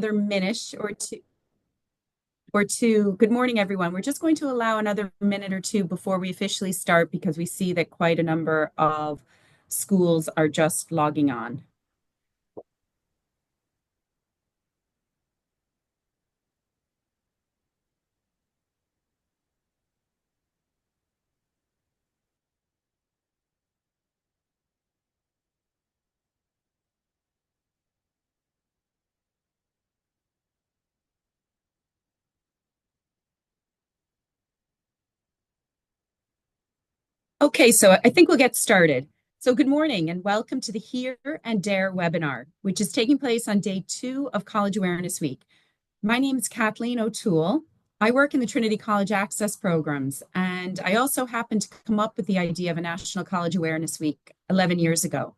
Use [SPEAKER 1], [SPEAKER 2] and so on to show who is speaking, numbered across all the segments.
[SPEAKER 1] another minute or two. Good morning, everyone. We're just going to allow another minute or two before we officially start because we see that quite a number of schools are just logging on. Okay, so I think we'll get started. So good morning and welcome to the Hear and Dare webinar, which is taking place on day 2 of College Awareness Week. My name is Kathleen O'Toole. I work in the Trinity College Access programs, and I also happened to come up with the idea of a National College Awareness Week 11 years ago.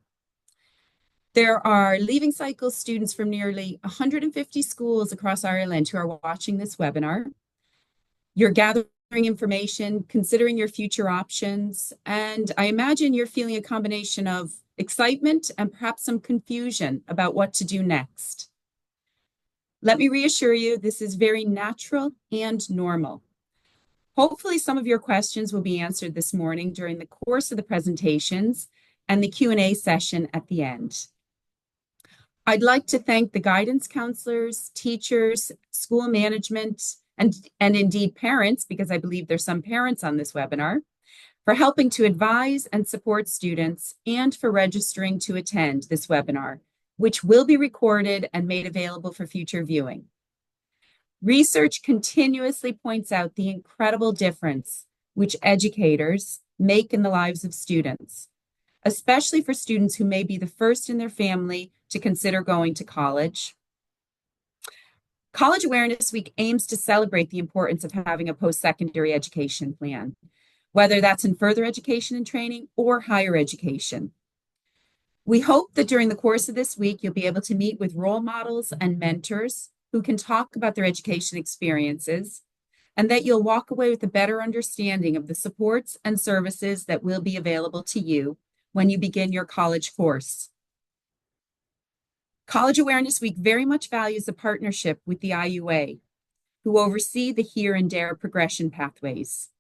[SPEAKER 1] There are Leaving Cycle students from nearly 150 schools across Ireland who are watching this webinar. You're gathering information, considering your future options, and I imagine you're feeling a combination of excitement and perhaps some confusion about what to do next. Let me reassure you, this is very natural and normal. Hopefully, some of your questions will be answered this morning during the course of the presentations and the Q&A session at the end. I'd like to thank the guidance counselors, teachers, school management, and indeed parents, because I believe there's some parents on this webinar, for helping to advise and support students and for registering to attend this webinar, which will be recorded and made available for future viewing. Research continuously points out the incredible difference which educators make in the lives of students, especially for students who may be the first in their family to consider going to college. College Awareness Week aims to celebrate the importance of having a post-secondary education plan, whether that's in further education and training or higher education. We hope that during the course of this week, you'll be able to meet with role models and mentors who can talk about their education experiences, and that you'll walk away with a better understanding of the supports and services that will be available to you when you begin your college course. College Awareness Week very much values a partnership with the IUA, who oversee the Hear and Dare progression pathways.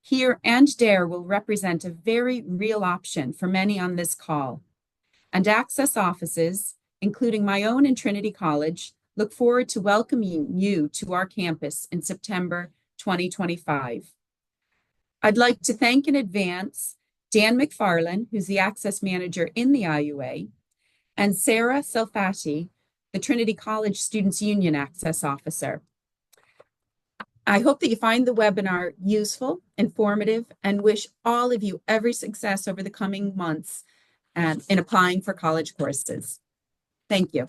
[SPEAKER 1] Hear and Dare will represent a very real option for many on this call, and access offices, including my own in Trinity College, look forward to welcoming you to our campus in September 2025. I'd like to thank in advance Dan McFarlane, who's the Access Manager in the IUA, and Sarah Selfati, the Trinity College Students' Union Access Officer. I hope that you find the webinar useful, informative, and wish all of you every success over the coming months in applying for college courses. Thank you.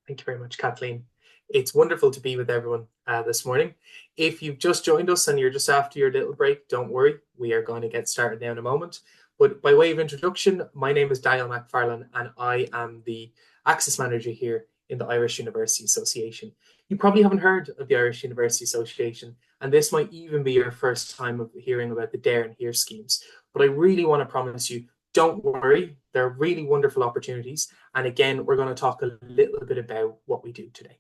[SPEAKER 2] Thank you very much, Kathleen. It's wonderful to be with everyone this morning. If you've just joined us and you're just after your little break, don't worry. We are going to get started now in a moment. But by way of introduction, my name is Daniel McFarlane, and I am the Access Manager here in the Irish University Association. You probably haven't heard of the Irish University Association, and this might even be your first time of hearing about the Dare and Hear schemes. But I really want to promise you, don't worry, they're really wonderful opportunities. And again, we're going to talk a little bit about what we do today.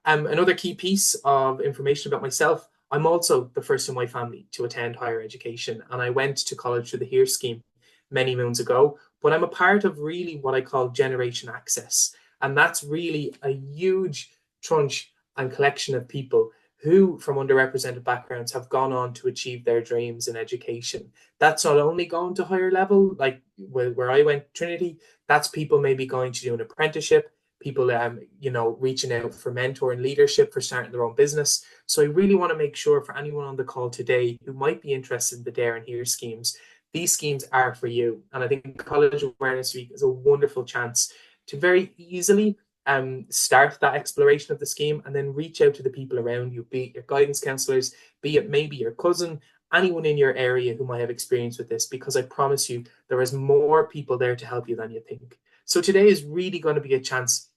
[SPEAKER 2] Another key piece of information about myself, I'm also the first in my family to attend higher education, and I went to college through the HEAR scheme many moons ago, but I'm a part of really what I call Generation Access, and that's really a huge tranche and collection of people who from underrepresented backgrounds have gone on to achieve their dreams in education. That's not only going to higher level, like where I went, Trinity, that's people maybe going to do an apprenticeship, people reaching out for mentor and leadership for starting their own business. So I really want to make sure for anyone on the call today who might be interested in the Dare and Hear schemes, these schemes are for you. And I think College Awareness Week is a wonderful chance to very easily start that exploration of the scheme and then reach out to the people around you, be it your guidance counselors, be it maybe your cousin, anyone in your area who might have experience with this, because I promise you there is more people there to help you than you think. So today is really going to be a chance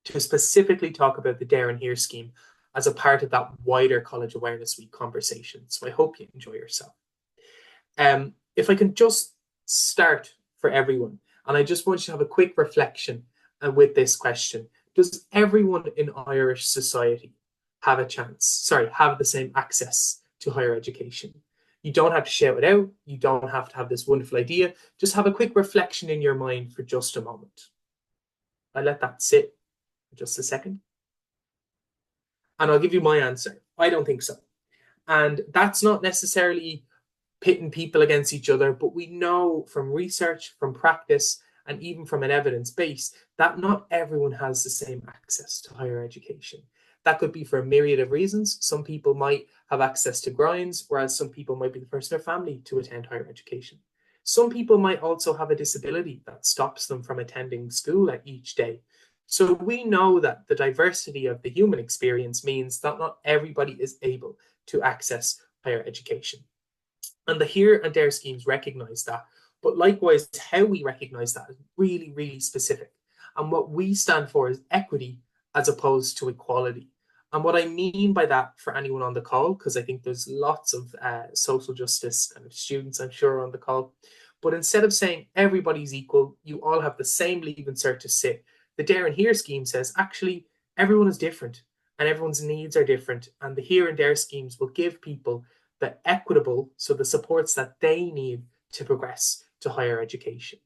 [SPEAKER 2] to specifically talk about the Dare and Hear scheme as a part of that wider College Awareness Week conversation. So I hope you enjoy yourself. If I can just start for everyone, and I just want you to have a quick reflection with this question. Does everyone in Irish society have a chance, sorry, have the same access to higher education? You don't have to shout it out. You don't have to have this wonderful idea. Just have a quick reflection in your mind for just a moment. I let that sit for just a second. And I'll give you my answer. I don't think so. And that's not necessarily pitting people against each other, but we know from research, from practice, and even from an evidence base that not everyone has the same access to higher education. That could be for a myriad of reasons. Some people might have access to grinds, whereas some people might be the first in their family to attend higher education. Some people might also have a disability that stops them from attending school at each day. So we know that the diversity of the human experience means that not everybody is able to access higher education. And the here and there schemes recognize that. But likewise, how we recognize that is really, really specific. And what we stand for is equity as opposed to equality. And what I mean by that for anyone on the call, because I think there's lots of social justice kind of students, I'm sure, on the call. But instead of saying everybody's equal, you all have the same leave cert to sit, the Dare and Here scheme says actually everyone is different and everyone's needs are different. And the Here and Dare schemes will give people the equitable, so the supports that they need to progress to higher education.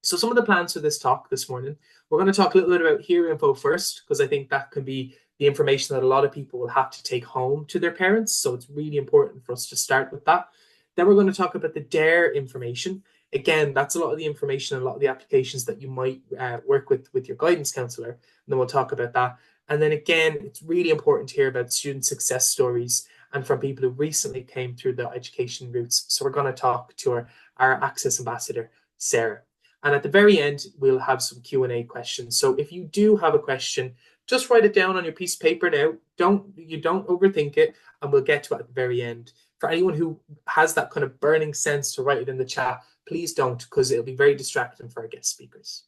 [SPEAKER 2] So some of the plans for this talk this morning, we're going to talk a little bit about Here Info first, because I think that can be the information that a lot of people will have to take home to their parents. So it's really important for us to start with that. Then we're going to talk about the DARE information. Again, that's a lot of the information and a lot of the applications that you might work with your guidance counselor. And then we'll talk about that. And then again, it's really important to hear about student success stories and from people who recently came through the education routes. So we're going to talk to our Access Ambassador, Sarah. And at the very end, we'll have some Q&A questions. So if you do have a question, just write it down on your piece of paper now. Don't overthink it, and we'll get to it at the very end. For anyone who has that kind of burning sense to write it in the chat, please don't, because it'll be very distracting for our guest speakers.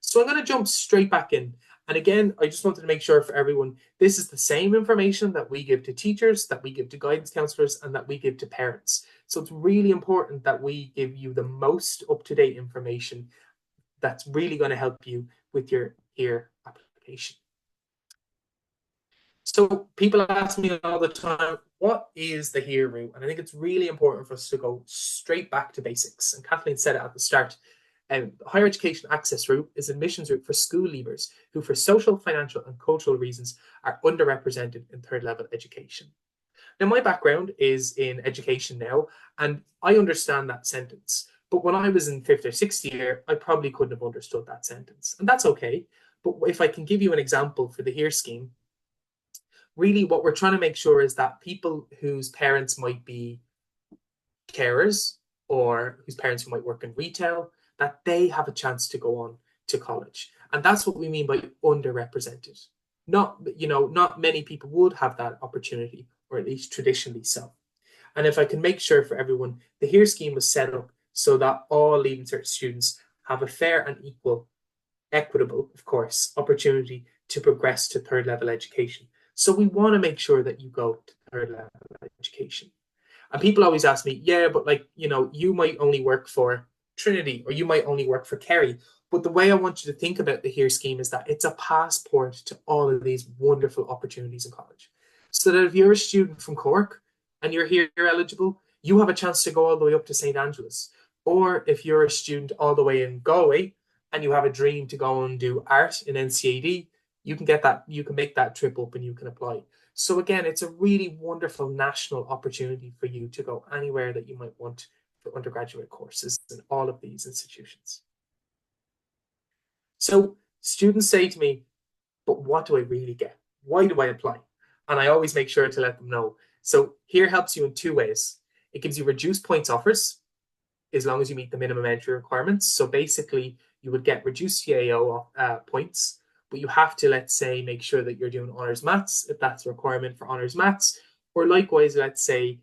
[SPEAKER 2] So I'm going to jump straight back in. And again, I just wanted to make sure for everyone, this is the same information that we give to teachers, that we give to guidance counselors, and that we give to parents. So it's really important that we give you the most up-to-date information that's really going to help you with your HERE application. So people ask me all the time, what is the HERE route? And I think it's really important for us to go straight back to basics. And Kathleen said it at the start. Higher education access route is an admissions route for school leavers who, for social, financial, and cultural reasons, are underrepresented in third level education. Now, my background is in education now, and I understand that sentence. But when I was in fifth or sixth year, I probably couldn't have understood that sentence. And that's okay. But if I can give you an example for the HERE scheme, really what we're trying to make sure is that people whose parents might be carers or whose parents who might work in retail, that they have a chance to go on to college. And that's what we mean by underrepresented. Not many people would have that opportunity, or at least traditionally so. And if I can make sure for everyone, the HERE scheme was set up so that all Leaving Cert students have a fair and equal, equitable, of course, opportunity to progress to third level education. So we want to make sure that you go to third level education. And people always ask me, yeah, but you might only work for Trinity or you might only work for Kerry. But the way I want you to think about the HERE scheme is that it's a passport to all of these wonderful opportunities in college. So that if you're a student from Cork and you're HERE eligible, you have a chance to go all the way up to St. Angela's. Or if you're a student all the way in Galway and you have a dream to go and do art in NCAD, you can make that trip up and you can apply. So again, it's a really wonderful national opportunity for you to go anywhere that you might want for undergraduate courses in all of these institutions. So students say to me, but what do I really get? Why do I apply? And I always make sure to let them know. So HERE helps you in two ways. It gives you reduced points offers as long as you meet the minimum entry requirements. So basically, you would get reduced CAO points, but you have to, let's say, make sure that you're doing honours maths, if that's a requirement for honours maths, or likewise, let's say,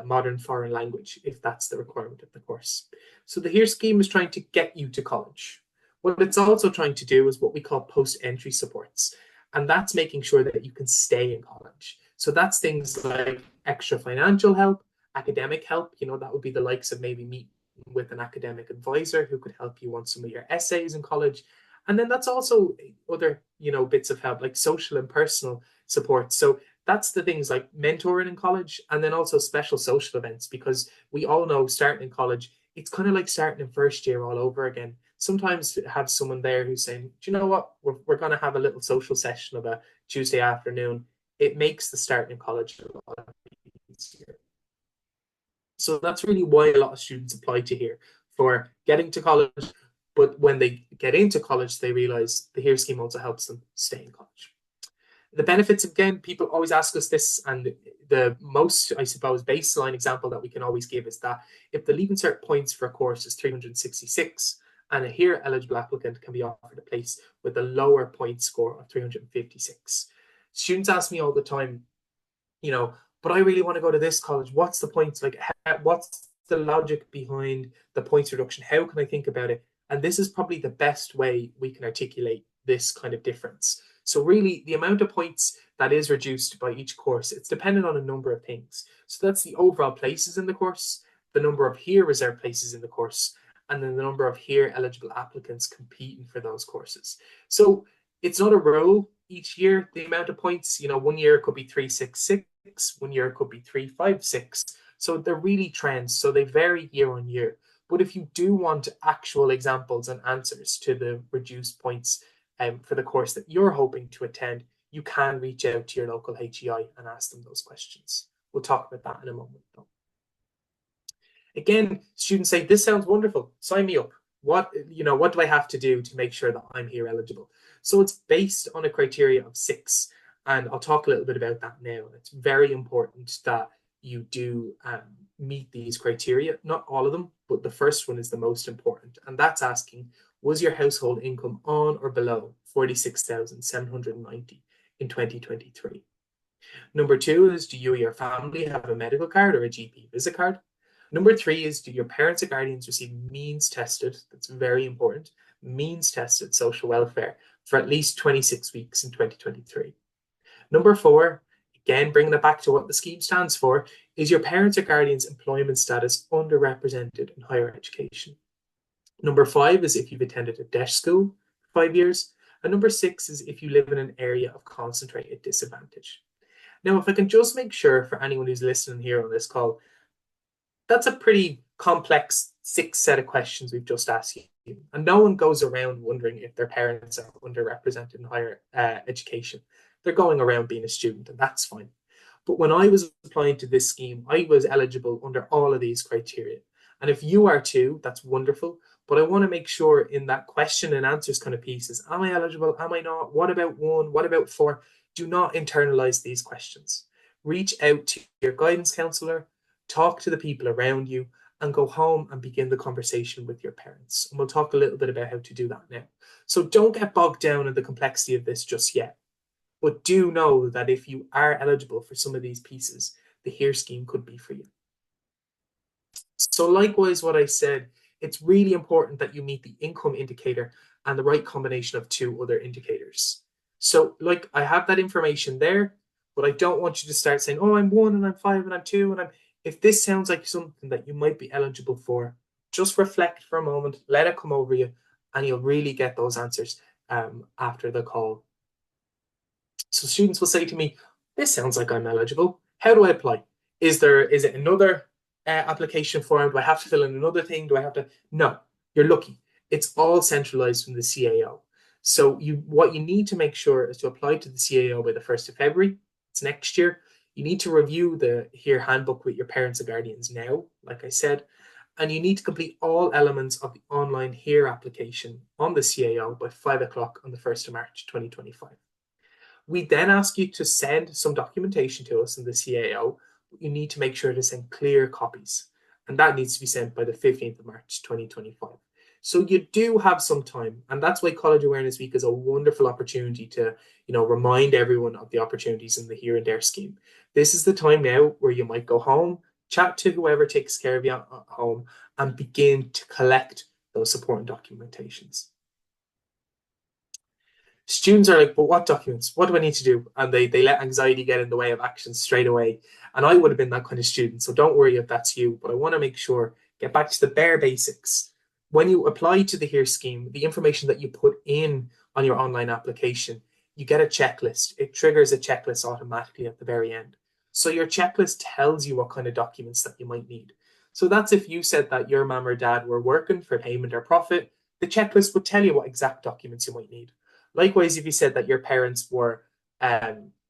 [SPEAKER 2] modern foreign language, if that's the requirement of the course. So the HERE scheme is trying to get you to college. What it's also trying to do is what we call post-entry supports, and that's making sure that you can stay in college. So that's things like extra financial help, academic help, that would be the likes of maybe with an academic advisor who could help you on some of your essays in college. And then that's also other, bits of help like social and personal support. So that's the things like mentoring in college and then also special social events, because we all know starting in college, it's kind of like starting in first year all over again. Sometimes to have someone there who's saying, do you know what, we're going to have a little social session of a Tuesday afternoon. It makes the start in college a lot easier. So that's really why a lot of students apply to here for getting to college. But when they get into college, they realize the HERE scheme also helps them stay in college. The benefits, again, people always ask us this, and the most, I suppose, baseline example that we can always give is that if the Leaving Cert points for a course is 366, and a HERE eligible applicant can be offered a place with a lower point score of 356. Students ask me all the time, but I really want to go to this college. What's the point? Like, what's the logic behind the points reduction? How can I think about it? And this is probably the best way we can articulate this kind of difference. So really, the amount of points that is reduced by each course, it's dependent on a number of things. So that's the overall places in the course, the number of HERE reserved places in the course, and then the number of HERE eligible applicants competing for those courses. So it's not a rule each year, the amount of points. 1 year it could be 366, 1 year it could be 356. So they're really trends. So they vary year on year. But if you do want actual examples and answers to the reduced points for the course that you're hoping to attend, you can reach out to your local HEI and ask them those questions. We'll talk about that in a moment, though. Again, students say, this sounds wonderful. Sign me up. What do I have to do to make sure that I'm HERE eligible? So it's based on a criteria of 6. And I'll talk a little bit about that now. It's very important that you do meet these criteria. Not all of them, but the first one is the most important. And that's asking, was your household income on or below 46,790 in 2023? Number 2 is, do you or your family have a medical card or a GP visit card? Number 3 is, do your parents or guardians receive means tested? That's very important. Means tested social welfare for at least 26 weeks in 2023. Number 4, again, bringing it back to what the scheme stands for, is your parents or guardians' employment status underrepresented in higher education? Number 5 is if you've attended a DESH school for 5 years. And number 6 is if you live in an area of concentrated disadvantage. Now, if I can just make sure for anyone who's listening here on this call, that's a pretty complex 6 set of questions we've just asked you. And no one goes around wondering if their parents are underrepresented in higher education. They're going around being a student, and that's fine. But when I was applying to this scheme, I was eligible under all of these criteria. And if you are too, that's wonderful. But I want to make sure in that question and answers kind of pieces, am I eligible? Am I not? What about 1? What about 4? Do not internalize these questions. Reach out to your guidance counselor, talk to the people around you, and go home and begin the conversation with your parents. And we'll talk a little bit about how to do that now. So don't get bogged down in the complexity of this just yet. But do know that if you are eligible for some of these pieces, the HERE scheme could be for you. So likewise, what I said, it's really important that you meet the income indicator and the right combination of 2 other indicators. So like I have that information there, but I don't want you to start saying, oh, I'm 1 and I'm 5 and I'm 2 and I'm... If this sounds like something that you might be eligible for, just reflect for a moment, let it come over you, and you'll really get those answers after the call. So students will say to me, this sounds like I'm eligible. How do I apply? Is it another application form? Do I have to fill in another thing? Do I have to? No, you're lucky. It's all centralized from the CAO. So what you need to make sure is to apply to the CAO by the 1st of February. It's next year. You need to review the HERE handbook with your parents and guardians now, like I said, and you need to complete all elements of the online HERE application on the CAO by 5 o'clock on the 1st of March 2025. We then ask you to send some documentation to us in the CAO. You need to make sure to send clear copies, and that needs to be sent by the 15th of March 2025. So you do have some time, and that's why College Awareness Week is a wonderful opportunity to, remind everyone of the opportunities in the HERE and DARE scheme. This is the time now where you might go home, chat to whoever takes care of you at home, and begin to collect those supporting documentations. Students are like, but what documents? What do I need to do? And they let anxiety get in the way of action straight away. And I would have been that kind of student. So don't worry if that's you, but I want to make sure Get back to the bare basics. When you apply to the HERE scheme, the information that you put in on your online application, you get a checklist. It triggers a checklist automatically at the very end. So your checklist tells you what kind of documents that you might need. So that's if you said that your mum or dad were working for payment or profit, the checklist would tell you what exact documents you might need. Likewise, if you said that your parents were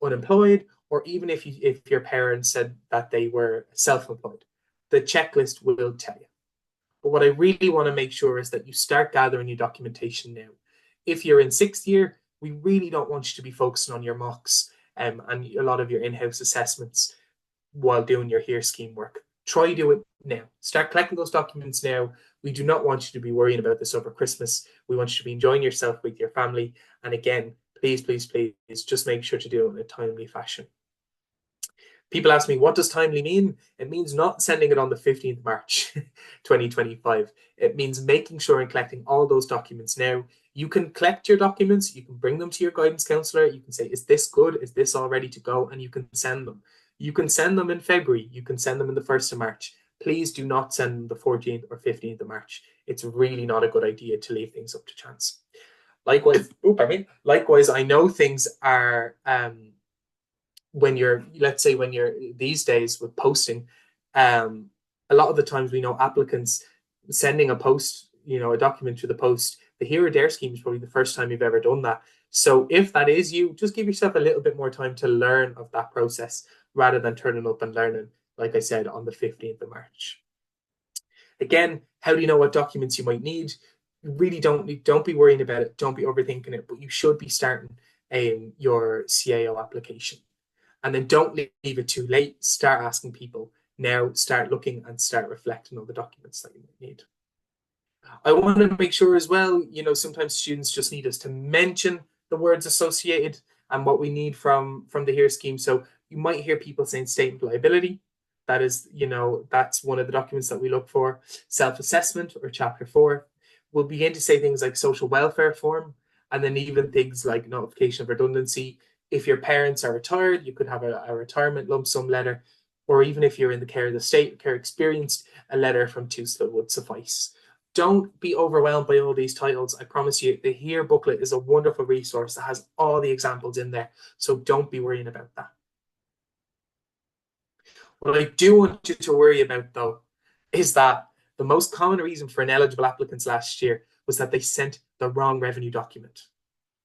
[SPEAKER 2] unemployed, or even if your parents said that they were self-employed, the checklist will tell you. But what I really want to make sure is that you start gathering your documentation now. If you're in sixth year, we really don't want you to be focusing on your mocks and a lot of your in-house assessments while doing your HERE scheme work. Try do it now. Start collecting those documents now. We do not want you to be worrying about this over Christmas. We want you to be enjoying yourself with your family. And again, please, please, please, just make sure to do it in a timely fashion. People ask me, what does timely mean? It means not sending it on the 15th March 2025. It means making sure and collecting all those documents now. You can collect your documents, you can bring them to your guidance counsellor, you can say, is this good? Is this all ready to go? And you can send them. You can send them in February, you can send them in the 1st of March. Please do not send them the 14th or 15th of March. It's really not a good idea to leave things up to chance. Likewise, I know things are when you're, let's say, when you're these days with posting, a lot of the times we know applicants sending a post, a document to the post, the Here or There scheme is probably the first time you've ever done that. So if that is you, just give yourself a little bit more time to learn of that process rather than turning up and learning, like I said, on the 15th of March. Again, how do you know what documents you might need? Really don't be worrying about it. Don't be overthinking it, but you should be starting your CAO application. And then don't leave it too late. Start asking people now, start looking and start reflecting on the documents that you might need. I want to make sure as well, sometimes students just need us to mention the words associated and what we need from the HERE scheme. So you might hear people saying statement of liability. That is, that's one of the documents that we look for. Self-assessment or chapter 4. We'll begin to say things like social welfare form, and then even things like notification of redundancy. If your parents are retired, you could have a retirement lump sum letter, or even if you're in the care of the state, care experienced, a letter from TUSLA would suffice. Don't be overwhelmed by all these titles. I promise you, the HERE booklet is a wonderful resource that has all the examples in there, so don't be worrying about that. What I do want you to worry about, though, is that the most common reason for ineligible applicants last year was that they sent the wrong revenue document.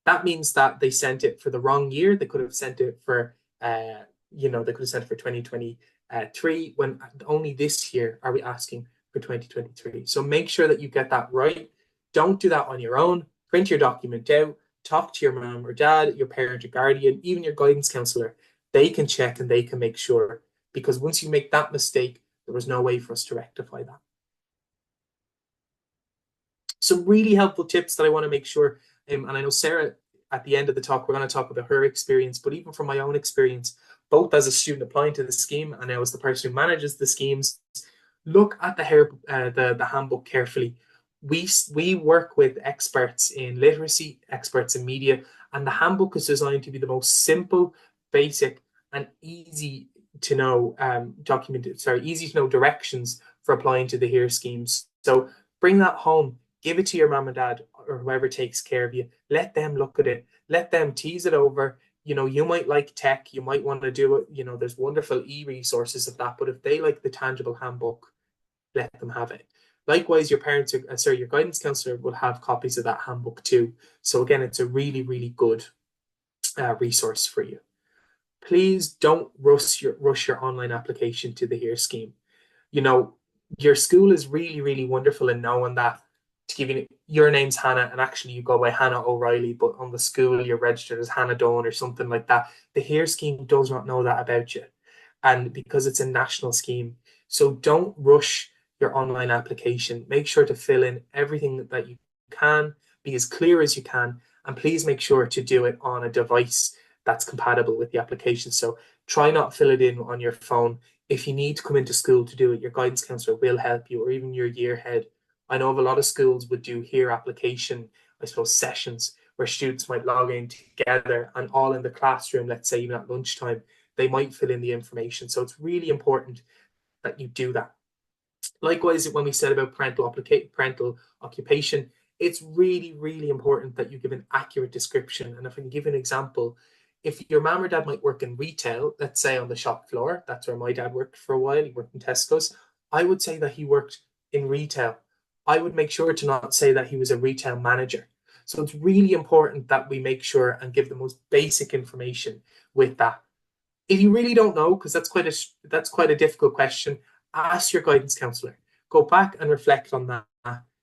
[SPEAKER 2] That means that they sent it for the wrong year. They could have sent it for, they could have sent it for 2023 when only this year are we asking for 2023. So make sure that you get that right. Don't do that on your own. Print your document out. Talk to your mom or dad, your parent or guardian, even your guidance counsellor. They can check and they can make sure. Because once you make that mistake, there was no way for us to rectify that. Some really helpful tips that I want to make sure, and I know Sarah, at the end of the talk, we're going to talk about her experience, but even from my own experience, both as a student applying to the scheme and now as the person who manages the schemes, look at the handbook carefully. We work with experts in literacy, experts in media, and the handbook is designed to be the most simple, basic, and easy to know easy to know directions for applying to the HERE schemes. So bring that home, give it to your mom and dad or whoever takes care of you. Let them look at it. Let them tease it over. You might like tech, you might want to do it. There's wonderful e-resources of that, but if they like the tangible handbook, let them have it. Likewise, your guidance counselor will have copies of that handbook too. So again, it's a really, really good resource for you. Please don't rush your online application to the HERE scheme. Your school is really, really wonderful in knowing that to give you your name's Hannah and actually you go by Hannah O'Reilly, but on the school you're registered as Hannah Dawn or something like that. The HERE scheme does not know that about you. And because it's a national scheme, so don't rush your online application. Make sure to fill in everything that you can, be as clear as you can, and please make sure to do it on a device that's compatible with the application. So try not fill it in on your phone. If you need to come into school to do it, your guidance counselor will help you, or even your year head. I know of a lot of schools would do HERE application, I suppose, sessions where students might log in together and all in the classroom, let's say even at lunchtime, they might fill in the information. So it's really important that you do that. Likewise, when we said about parental occupation, it's really, really important that you give an accurate description. And if I can give an example, if your mom or dad might work in retail, let's say on the shop floor, that's where my dad worked for a while, he worked in Tesco's, I would say that he worked in retail. I would make sure to not say that he was a retail manager. So it's really important that we make sure and give the most basic information with that. If you really don't know, because that's quite a difficult question, ask your guidance counselor. Go back and reflect on that.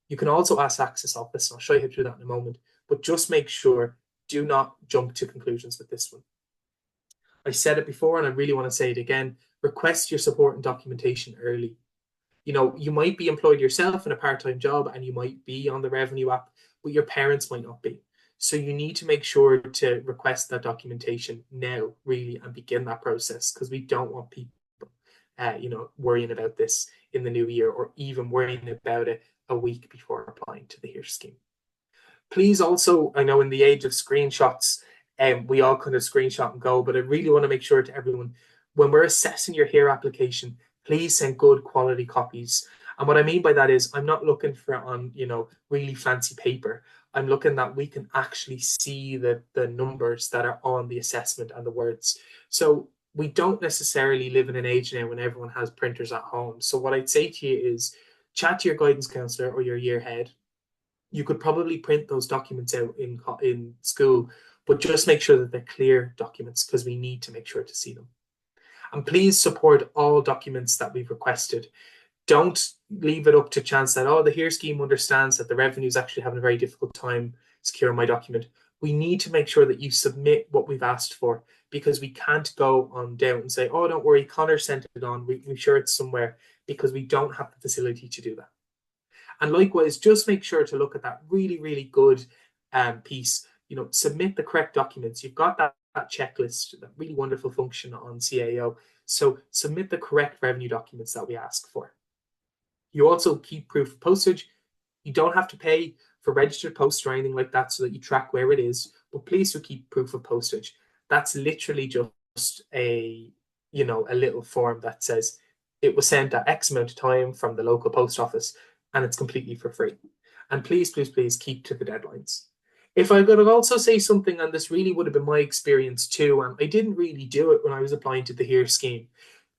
[SPEAKER 2] You can also ask Access Office, and I'll show you how to do that in a moment. But just make sure, do not jump to conclusions with this one. I said it before, and I really want to say it again. Request your support and documentation early. You might be employed yourself in a part-time job and you might be on the revenue app, but your parents might not be. So you need to make sure to request that documentation now, really, and begin that process because we don't want people, worrying about this in the new year or even worrying about it a week before applying to the HERE scheme. Please also, I know in the age of screenshots, we all kind of screenshot and go, but I really want to make sure to everyone, when we're assessing your HERE application, please send good quality copies. And what I mean by that is I'm not looking for it on, really fancy paper. I'm looking that we can actually see the numbers that are on the assessment and the words. So we don't necessarily live in an age now when everyone has printers at home. So what I'd say to you is chat to your guidance counselor or your year head. You could probably print those documents out in school, but just make sure that they're clear documents because we need to make sure to see them. And please support all documents that we've requested. Don't leave it up to chance that, the HERE scheme understands that the revenue is actually having a very difficult time securing my document. We need to make sure that you submit what we've asked for because we can't go on down and say, oh, don't worry, Connor sent it on. We're sure it's somewhere because we don't have the facility to do that. And likewise, just make sure to look at that really, really good piece. Submit the correct documents. You've got that checklist, that really wonderful function on CAO. So submit the correct revenue documents that we ask for. You also keep proof of postage. You don't have to pay for registered post or anything like that so that you track where it is, but please do keep proof of postage. That's literally just a little form that says it was sent at X amount of time from the local post office and it's completely for free. And please, please, please keep to the deadlines. If I could also say something, and this really would have been my experience too, and I didn't really do it when I was applying to the HERE scheme,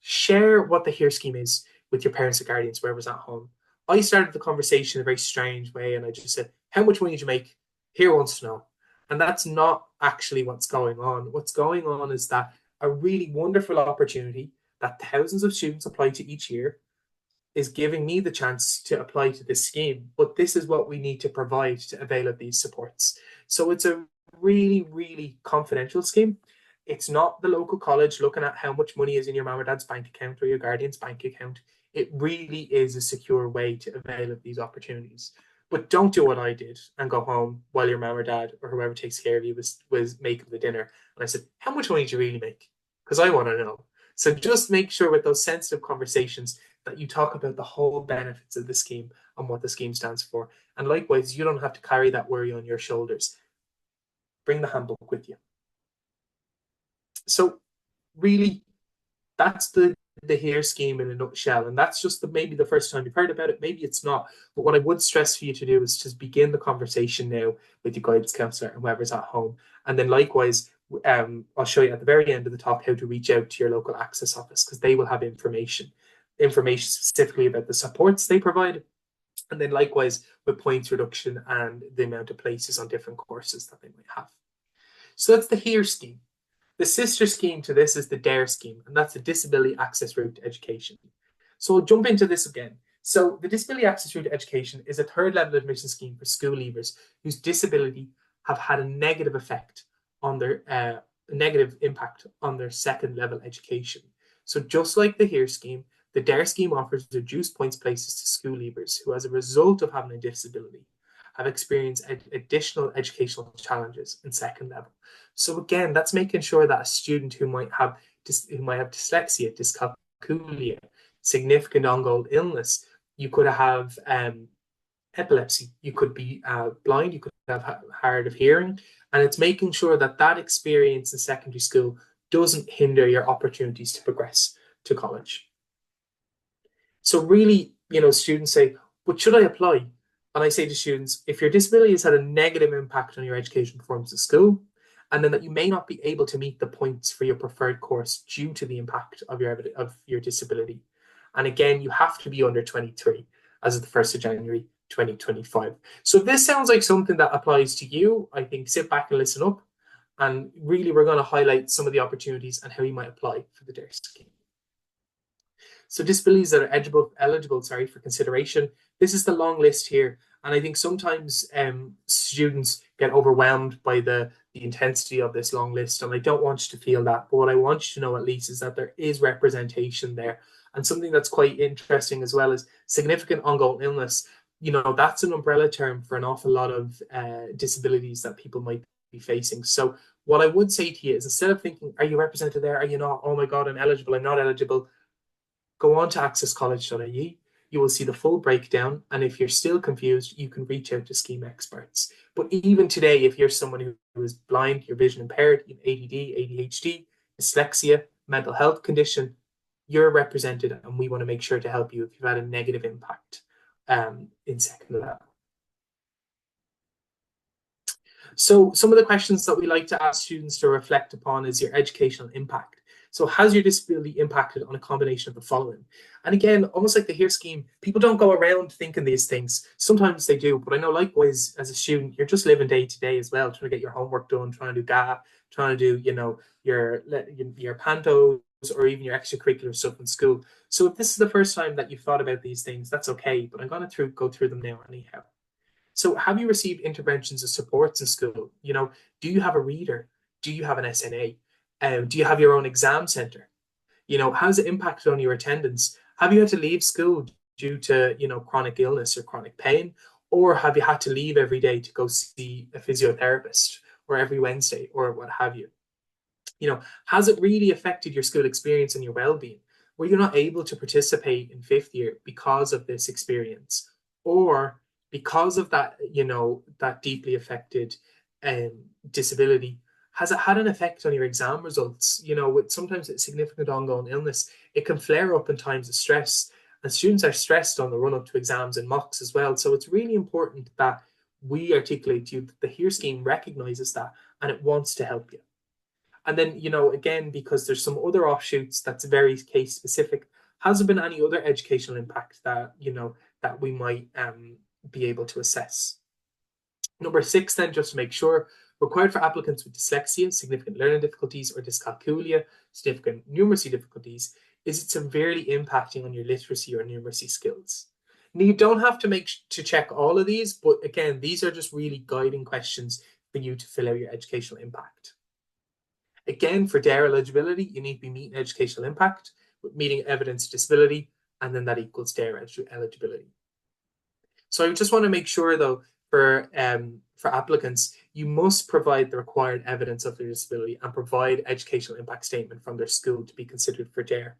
[SPEAKER 2] share what the HERE scheme is with your parents or guardians, whoever's at home. I started the conversation in a very strange way, and I just said, how much money did you make? HERE wants to know. And that's not actually what's going on. What's going on is that a really wonderful opportunity that thousands of students apply to each year is giving me the chance to apply to this scheme, but this is what we need to provide to avail of these supports. So it's a really, really confidential scheme. It's not the local college looking at how much money is in your mom or dad's bank account or your guardian's bank account. It really is a secure way to avail of these opportunities. But don't do what I did and go home while your mom or dad or whoever takes care of you was making the dinner. And I said, how much money did you really make? Because I want to know. So just make sure with those sensitive conversations that you talk about the whole benefits of the scheme and what the scheme stands for. And likewise, you don't have to carry that worry on your shoulders. Bring the handbook with you. So really, that's the HERE scheme in a nutshell. And that's just maybe the first time you've heard about it. Maybe it's not. But what I would stress for you to do is just begin the conversation now with your guidance counsellor and whoever's at home. And then likewise, I'll show you at the very end of the talk how to reach out to your local access office because they will have information specifically about the supports they provide. And then likewise with points reduction and the amount of places on different courses that they might have. So that's the HERE scheme. The sister scheme to this is the DARE scheme, and that's the Disability Access Route to Education. So we'll jump into this again. So the Disability Access Route to Education is a third level admission scheme for school leavers whose disability have had a negative effect on their negative impact on their second level education. So just like the HERE scheme, the DARE scheme offers reduced points places to school leavers who, as a result of having a disability, have experienced additional educational challenges in second level. So again, that's making sure that a student who might have dyslexia, dyscalculia, significant ongoing illness, you could have epilepsy, you could be blind, you could have hard of hearing, and it's making sure that that experience in secondary school doesn't hinder your opportunities to progress to college. So really, students say, but should I apply? And I say to students, if your disability has had a negative impact on your education performance at school, and then that you may not be able to meet the points for your preferred course due to the impact of your disability. And again, you have to be under 23 as of the 1st of January 2025. So if this sounds like something that applies to you, I think sit back and listen up. And really, we're going to highlight some of the opportunities and how you might apply for the DARE scheme. So disabilities that are eligible, for consideration. This is the long list here. And I think sometimes students get overwhelmed by the intensity of this long list. And I don't want you to feel that. But what I want you to know at least is that there is representation there. And something that's quite interesting as well is significant ongoing illness. That's an umbrella term for an awful lot of disabilities that people might be facing. So what I would say to you is, instead of thinking, are you represented there? Are you not? Oh my God, I'm eligible. I'm not eligible. Go on to accesscollege.ie. You will see the full breakdown. And if you're still confused, you can reach out to scheme experts. But even today, if you're someone who is blind, you're vision impaired, you have ADD, ADHD, dyslexia, mental health condition, you're represented, and we want to make sure to help you if you've had a negative impact in second level. So some of the questions that we like to ask students to reflect upon is your educational impact. So has your disability impacted on a combination of the following? And again, almost like the HERE scheme, people don't go around thinking these things. Sometimes they do, but I know likewise as a student, you're just living day to day as well, trying to get your homework done, trying to do CAW, trying to do, your pantos or even your extracurricular stuff in school. So if this is the first time that you've thought about these things, that's okay, but I'm going to go through them now anyhow. So have you received interventions or supports in school? Do you have a reader? Do you have an SNA? Do you have your own exam center? How's it impacted on your attendance? Have you had to leave school due to, chronic illness or chronic pain? Or have you had to leave every day to go see a physiotherapist, or every Wednesday, or what have you? Has it really affected your school experience and your well-being? Were you not able to participate in fifth year because of this experience? Or because of that, that deeply affected disability, has it had an effect on your exam results? With sometimes it's significant ongoing illness, it can flare up in times of stress, and students are stressed on the run up to exams and mocks as well. So it's really important that we articulate to you that the HERE scheme recognizes that and it wants to help you. And then, again, because there's some other offshoots that's very case specific, has there been any other educational impact that, that we might be able to assess? Number 6, then, just to make sure, required for applicants with dyslexia, significant learning difficulties, or dyscalculia, significant numeracy difficulties, is it severely impacting on your literacy or numeracy skills? Now, you don't have to check all of these, but again, these are just really guiding questions for you to fill out your educational impact. Again, for DARE eligibility, you need to be meeting educational impact with meeting evidence of disability, and then that equals DARE eligibility. So I just want to make sure, though, for applicants, you must provide the required evidence of their disability and provide educational impact statement from their school to be considered for DARE.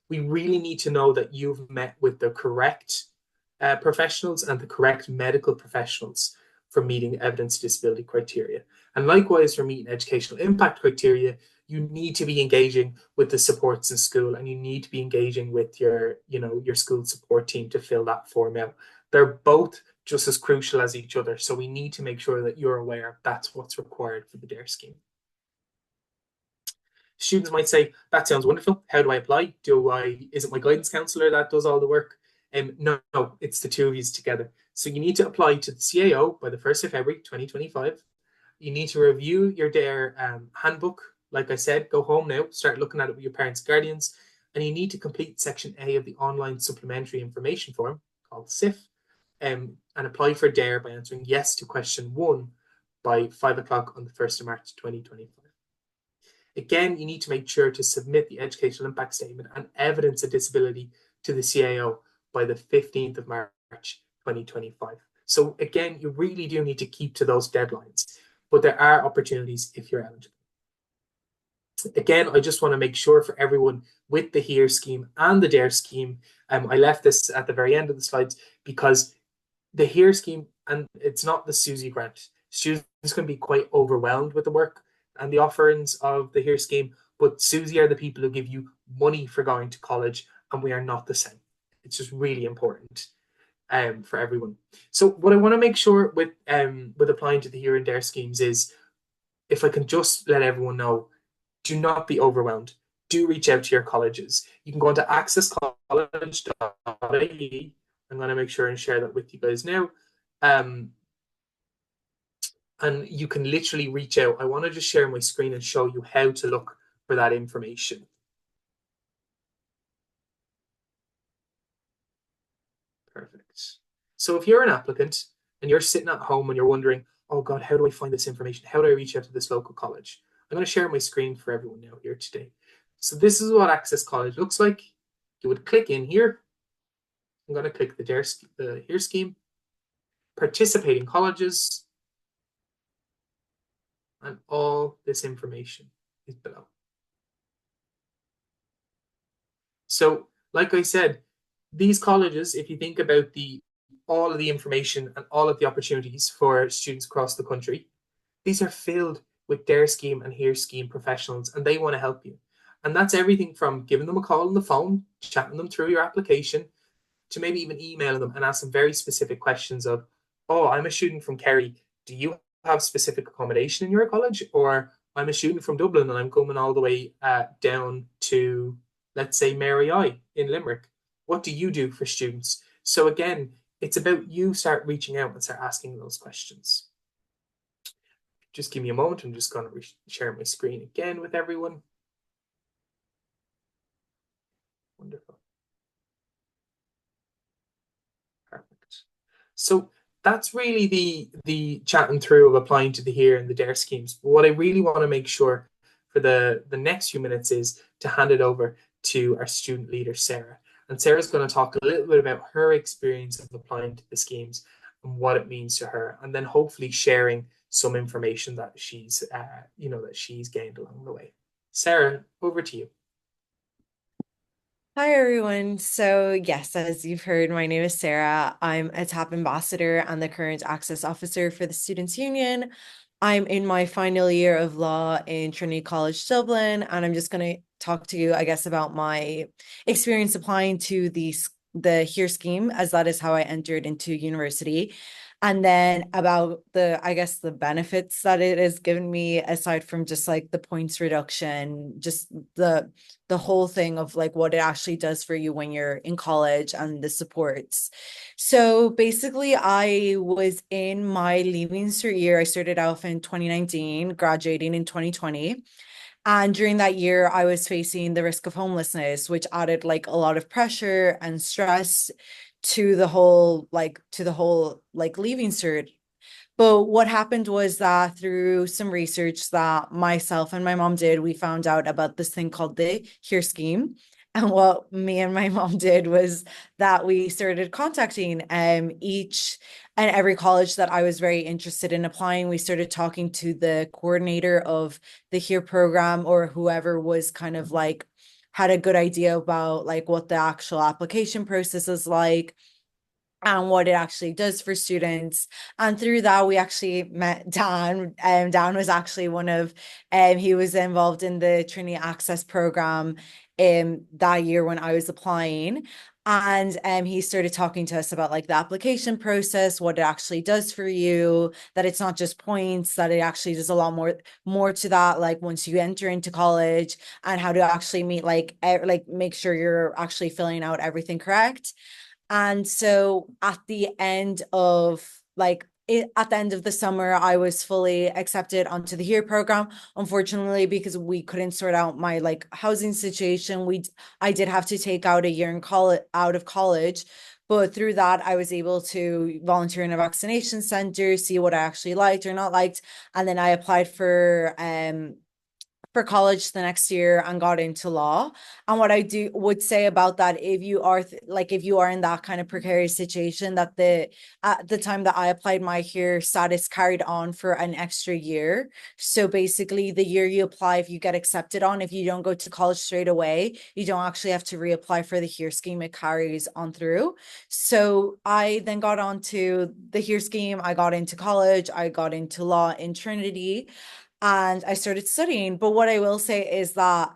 [SPEAKER 2] We really need to know that you've met with the correct professionals and the correct medical professionals for meeting evidence disability criteria. And likewise, for meeting educational impact criteria, you need to be engaging with the supports in school, and you need to be engaging with your school support team to fill that form out. They're both just as crucial as each other. So we need to make sure that you're aware that's what's required for the DARE scheme. Students might say, that sounds wonderful. How do I apply? Is it my guidance counsellor that does all the work? No, it's the two of you together. So you need to apply to the CAO by the 1st of February 2025. You need to review your DARE handbook. Like I said, go home now, start looking at it with your parents, guardians, and you need to complete Section A of the online supplementary information form called SIF, and apply for DARE by answering yes to question 1 by 5 o'clock on the 1st of March 2025. Again, you need to make sure to submit the educational impact statement and evidence of disability to the CAO by the 15th of March 2025. So again, you really do need to keep to those deadlines, but there are opportunities if you're eligible. Again, I just want to make sure for everyone with the HERE scheme and the DARE scheme, I left this at the very end of the slides because the HERE scheme, and it's not the SUSI grant. Students can be quite overwhelmed with the work and the offerings of the HERE scheme, but SUSI are the people who give you money for going to college, and we are not the same. It's just really important for everyone. So what I want to make sure with applying to the Here and There schemes is, if I can just let everyone know, do not be overwhelmed. Do reach out to your colleges. You can go onto accesscollege.ie. I'm going to make sure and share that with you guys now. Um, and you can literally reach out. I want to just share my screen and show you how to look for that information. Perfect. So if you're an applicant and you're sitting at home and you're wondering, oh God, how do I find this information? How do I reach out to this local college? I'm going to share my screen for everyone now here today. So this is what Access College looks like. You would click in here. I'm going to click the Here scheme, participating colleges, and all this information is below. So, like I said, these colleges, if you think about all of the information and all of the opportunities for students across the country, these are filled with Dare Scheme and Here Scheme professionals, and they want to help you. And that's everything from giving them a call on the phone, chatting them through your application, to maybe even emailing them and ask them very specific questions of, oh, I'm a student from Kerry. Do you have specific accommodation in your college? Or I'm a student from Dublin and I'm coming all the way down to, let's say, Mary I in Limerick. What do you do for students? So again, it's about you start reaching out and start asking those questions. Just give me a moment. I'm just going to share my screen again with everyone. Wonderful. Perfect. So that's really the chatting through of applying to the Here and the Dare schemes. But what I really want to make sure for the next few minutes is to hand it over to our student leader, Sarah. And Sarah's going to talk a little bit about her experience of applying to the schemes and what it means to her, and then hopefully sharing some information that she's that she's gained along the way. Sarah, over to you.
[SPEAKER 3] Hi, everyone. So, yes, as you've heard, my name is Sarah. I'm a TAP ambassador and the current access officer for the Students' Union. I'm in my final year of law in Trinity College Dublin, and I'm just going to talk to you, I guess, about my experience applying to the HERE scheme, as that is how I entered into university. And then about I guess, the benefits that it has given me, aside from just like the points reduction, just the whole thing of like what it actually does for you when you're in college and the supports. So basically, I was in my leaving cert year. I started off in 2019, graduating in 2020. And during that year, I was facing the risk of homelessness, which added like a lot of pressure and stress to the whole leaving cert. But what happened was that through some research that myself and my mom did, we found out about this thing called the HERE scheme. And what me and my mom did was that we started contacting each and every college that I was very interested in applying. We started talking to the coordinator of the HERE program, or whoever was kind of like had a good idea about like what the actual application process is like and what it actually does for students. And through that, we actually met Dan. Dan was actually he was involved in the Trinity Access program that year when I was applying. And he started talking to us about like the application process, what it actually does for you, that it's not just points, that it actually does a lot more to that, like once you enter into college, and how to actually meet like make sure you're actually filling out everything correct. And so at the end of at the end of the summer, I was fully accepted onto the HERE program. Unfortunately, because we couldn't sort out my like housing situation, I did have to take out a year in college out of college. But through that, I was able to volunteer in a vaccination center, see what I actually liked or not liked. And then I applied for college the next year and got into law. And what I would say about that, if you are if you are in that kind of precarious situation, that at the time that I applied, my HERE status carried on for an extra year. So basically the year you apply, if you get accepted on, if you don't go to college straight away, you don't actually have to reapply for the HERE scheme. It carries on through. So I then got on to the HERE scheme. I got into college. I got into law in Trinity and I started studying. But what I will say is that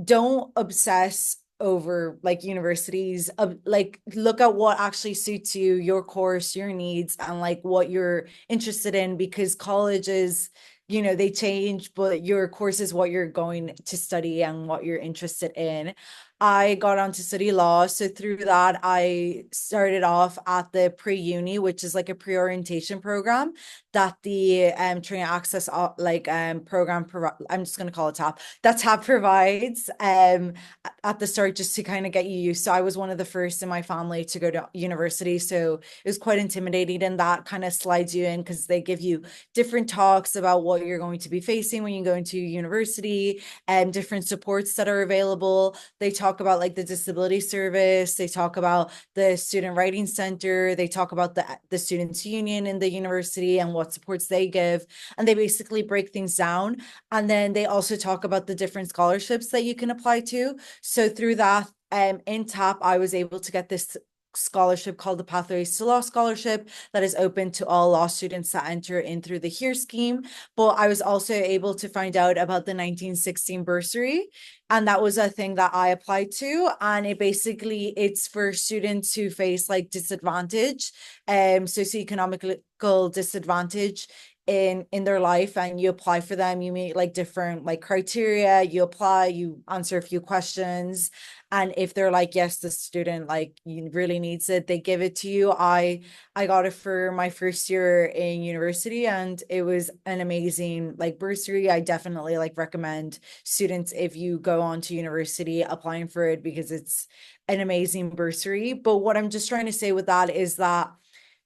[SPEAKER 3] don't obsess over like universities, like look at what actually suits you, your course, your needs, and like what you're interested in, because colleges, they change, but your course is what you're going to study and what you're interested in. I got on to study law. So through that, I started off at the pre-uni, which is like a pre-orientation program that the training access program I'm just going to call it TAP, that TAP provides at the start, just to kind of get you used. So I was one of the first in my family to go to university. So it was quite intimidating, and that kind of slides you in because they give you different talks about what you're going to be facing when you go into university and different supports that are available. They talk about like the disability service, they talk about the student writing center, they talk about the students union in the university and what supports they give, and they basically break things down. And then they also talk about the different scholarships that you can apply to. So through that, in TAP, I was able to get this scholarship called the Pathways to Law Scholarship that is open to all law students that enter in through the HERE scheme. But I was also able to find out about the 1916 bursary, and that was a thing that I applied to. And it's for students who face like disadvantage, socioeconomical disadvantage in their life, and you apply for them. You meet like different like criteria, you apply, you answer a few questions, and if they're like, yes, the student like really needs it, they give it to you. I got it for my first year in university, and it was an amazing like bursary. I definitely like recommend students, if you go on to university, applying for it, because it's an amazing bursary. But what I'm just trying to say with that is that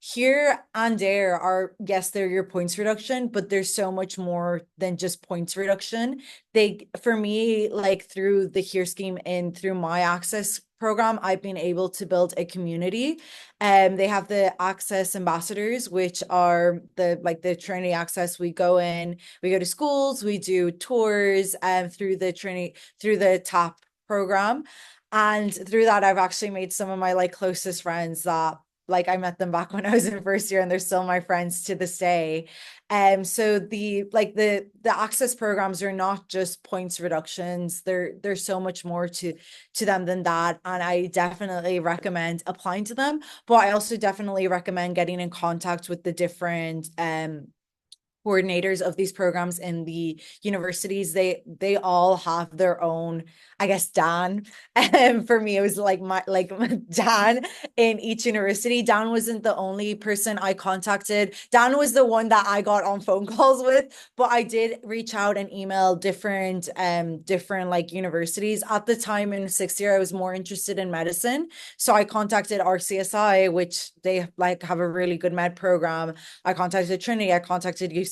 [SPEAKER 3] here and there are, yes, they're your points reduction, but there's so much more than just points reduction. For me, like through the HERE scheme and through my access program, I've been able to build a community. They have the access ambassadors, which are the Trinity access. We go to schools, we do tours through the TAP program. And through that, I've actually made some of my like closest friends that like I met them back when I was in first year, and they're still my friends to this day. So the access programs are not just points reductions. There's so much more to them than that. And I definitely recommend applying to them. But I also definitely recommend getting in contact with the different coordinators of these programs in the universities. They all have their own, I guess, Dan. And for me, it was like my Dan in each university. Dan wasn't the only person I contacted. Dan was the one that I got on phone calls with, but I did reach out and email different like universities. At the time in sixth year, I was more interested in medicine. So I contacted RCSI, which they like have a really good med program. I contacted Trinity, I contacted UCD.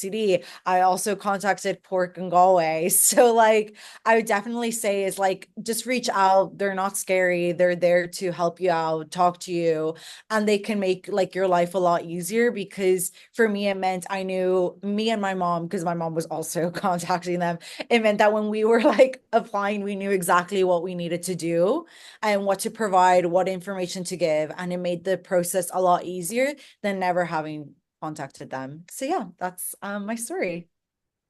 [SPEAKER 3] I also contacted Cork and Galway. So like I would definitely say is like just reach out. They're not scary. They're there to help you out, talk to you, and they can make like your life a lot easier. Because for me, it meant I knew me and my mom, because my mom was also contacting them. It meant that when we were like applying, we knew exactly what we needed to do and what to provide, what information to give. And it made the process a lot easier than never having contacted them. So yeah, that's my story.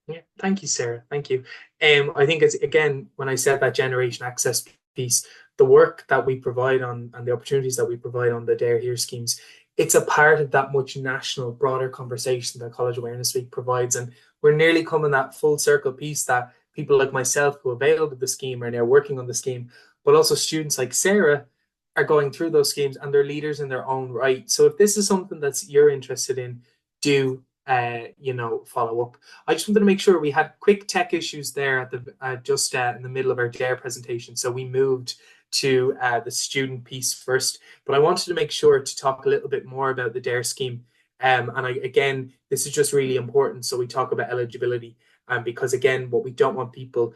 [SPEAKER 2] Yeah, thank you, Sarah. Thank you. I think it's again when I said that generation access piece, the work that we provide on and the opportunities that we provide on the Dare Here schemes, it's a part of that much national, broader conversation that College Awareness Week provides, and we're nearly coming that full circle piece that people like myself who availed of the scheme are now working on the scheme, but also students like Sarah are going through those schemes and they're leaders in their own right. So if this is something that's you're interested in, do follow up. I just wanted to make sure we had quick tech issues there at the in the middle of our DARE presentation, so we moved to the student piece first. But I wanted to make sure to talk a little bit more about the DARE scheme. Again, this is just really important. So we talk about eligibility, because again, what we don't want people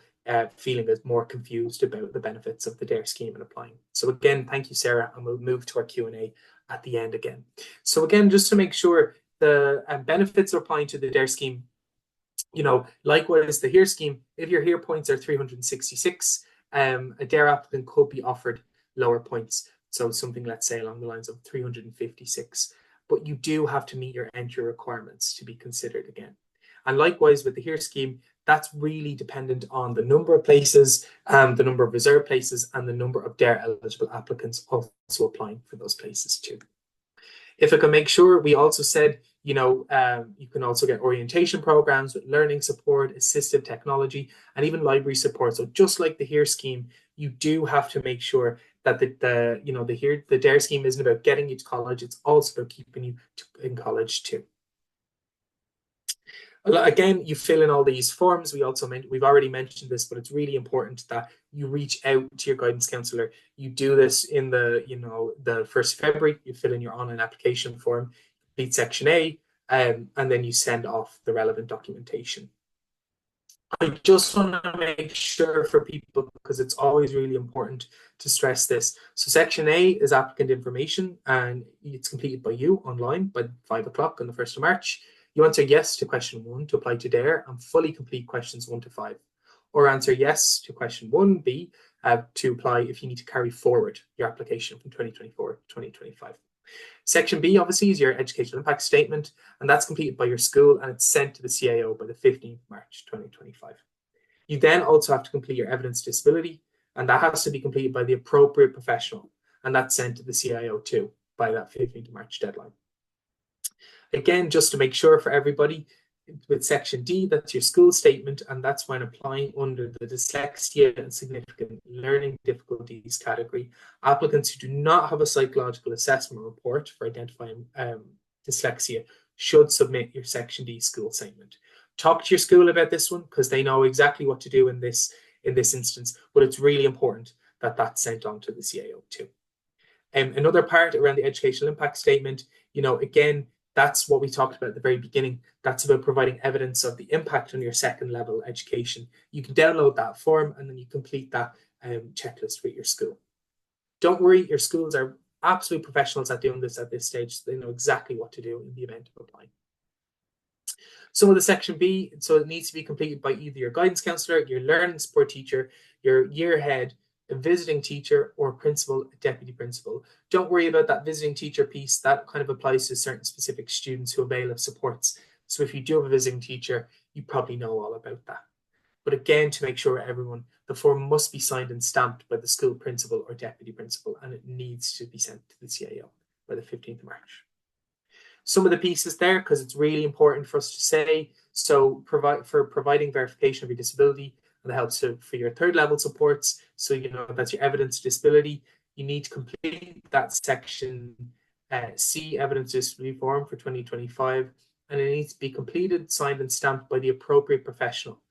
[SPEAKER 2] feeling is more confused about the benefits of the DARE scheme and applying. So again, thank you, Sarah, and we'll move to our Q&A at the end again. So again, just to make sure the benefits are applying to the DARE scheme, likewise the HERE scheme, if your HERE points are 366, a DARE applicant could be offered lower points. So something, let's say, along the lines of 356. But you do have to meet your entry requirements to be considered again. And likewise with the HERE scheme, that's really dependent on the number of places, the number of reserved places, and the number of DARE eligible applicants also applying for those places too. If I can make sure, we also said, you can also get orientation programs with learning support, assistive technology, and even library support. So just like the HERE scheme, you do have to make sure that the DARE scheme isn't about getting you to college, it's also about keeping you in college too. Again, you fill in all these forms. We've already mentioned this, but it's really important that you reach out to your guidance counselor. You do this in the 1st of February. You fill in your online application form, complete section A, and then you send off the relevant documentation. I just want to make sure for people, because it's always really important to stress this. So section A is applicant information, and it's completed by you online by 5 o'clock on the 1st of March. You answer yes to question 1 to apply to DARE and fully complete questions 1 to 5. Or answer yes to question 1B to apply if you need to carry forward your application from 2024 to 2025. Section B, obviously, is your educational impact statement, and that's completed by your school, and it's sent to the CAO by the 15th of March 2025. You then also have to complete your evidence disability, and that has to be completed by the appropriate professional, and that's sent to the CIO too by that 15th of March deadline. Again, just to make sure for everybody, with section D, that's your school statement, and that's when applying under the dyslexia and significant learning difficulties category. Applicants who do not have a psychological assessment report for identifying dyslexia should submit your section D school statement. Talk to your school about this one, because they know exactly what to do in this instance, but it's really important that that's sent on to the CAO too. Another part around the educational impact statement, again, that's what we talked about at the very beginning. That's about providing evidence of the impact on your second level education. You can download that form and then you complete that checklist with your school. Don't worry, your schools are absolute professionals at doing this at this stage. So they know exactly what to do in the event of applying. Some of the section B, so it needs to be completed by either your guidance counselor, your learning support teacher, your year head, a visiting teacher, or principal, a deputy principal. Don't worry about that visiting teacher piece. That kind of applies to certain specific students who avail of supports. So if you do have a visiting teacher, you probably know all about that. But again, to make sure everyone, the form must be signed and stamped by the school principal or deputy principal, and it needs to be sent to the CAO by the 15th of March. Some of the pieces there, because it's really important for us to say, so providing verification of your disability, and that helps for your 3rd level supports. So, that's your evidence of disability. You need to complete that section C evidence disability form for 2025, and it needs to be completed, signed and stamped by the appropriate professional.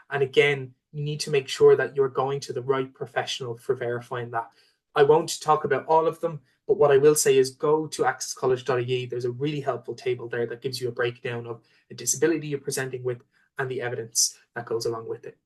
[SPEAKER 2] And again, you need to make sure that you're going to the right professional for verifying that. I won't talk about all of them, but what I will say is go to accesscollege.ie. There's a really helpful table there that gives you a breakdown of the disability you're presenting with and the evidence that goes along with it.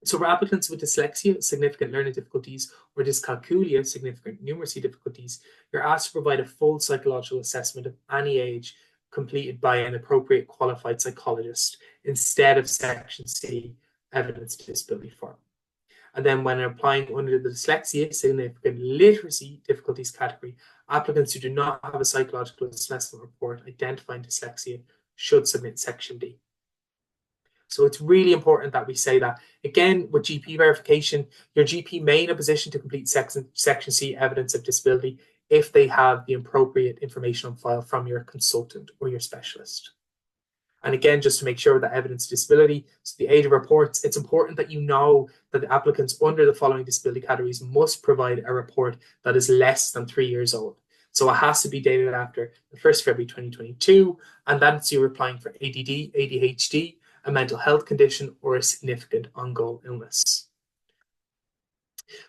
[SPEAKER 2] So for applicants with dyslexia, significant learning difficulties, or dyscalculia, significant numeracy difficulties, you're asked to provide a full psychological assessment of any age completed by an appropriate qualified psychologist instead of section C, evidence disability form. And then when applying under the dyslexia, significant literacy difficulties category, applicants who do not have a psychological assessment report identifying dyslexia should submit section D. So it's really important that we say that. Again, with GP verification, your GP may be in a position to complete section C evidence of disability if they have the appropriate information on file from your consultant or your specialist. And again, just to make sure that evidence of disability, so the age of reports, it's important that you know that the applicants under the following disability categories must provide a report that is less than 3 years old. So it has to be dated after the 1st of February 2022, and that's you're applying for ADD, ADHD, a mental health condition, or a significant ongoing illness.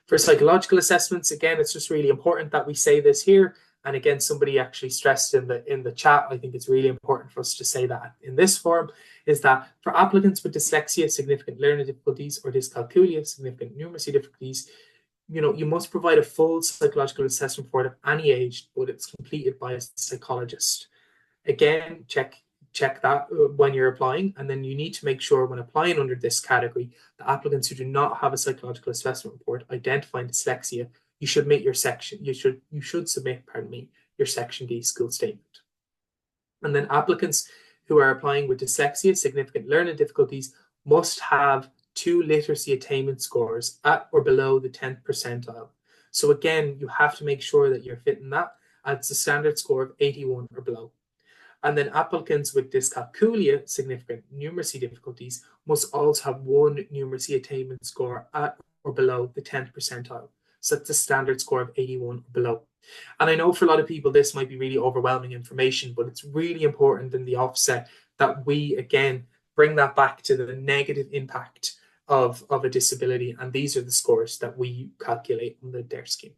[SPEAKER 2] For psychological assessments, again, it's just really important that we say this here. And again, somebody actually stressed in the chat, I think it's really important for us to say that in this form, is that for applicants with dyslexia, significant learning difficulties, or dyscalculia, significant numeracy difficulties, you must provide a full psychological assessment report of any age, but it's completed by a psychologist. Again, check that when you're applying, and then you need to make sure when applying under this category, the applicants who do not have a psychological assessment report identifying dyslexia, you should submit your section D school statement. And then applicants who are applying with dyslexia, significant learning difficulties, must have 2 literacy attainment scores at or below the 10th percentile. So again, you have to make sure that you're fitting that at the standard score of 81 or below. And then applicants with dyscalculia, significant numeracy difficulties, must also have 1 numeracy attainment score at or below the 10th percentile. So that's a standard score of 81 or below. And I know for a lot of people, this might be really overwhelming information, but it's really important in the offset that we, again, bring that back to the negative impact of a disability. And these are the scores that we calculate on the DARE scheme.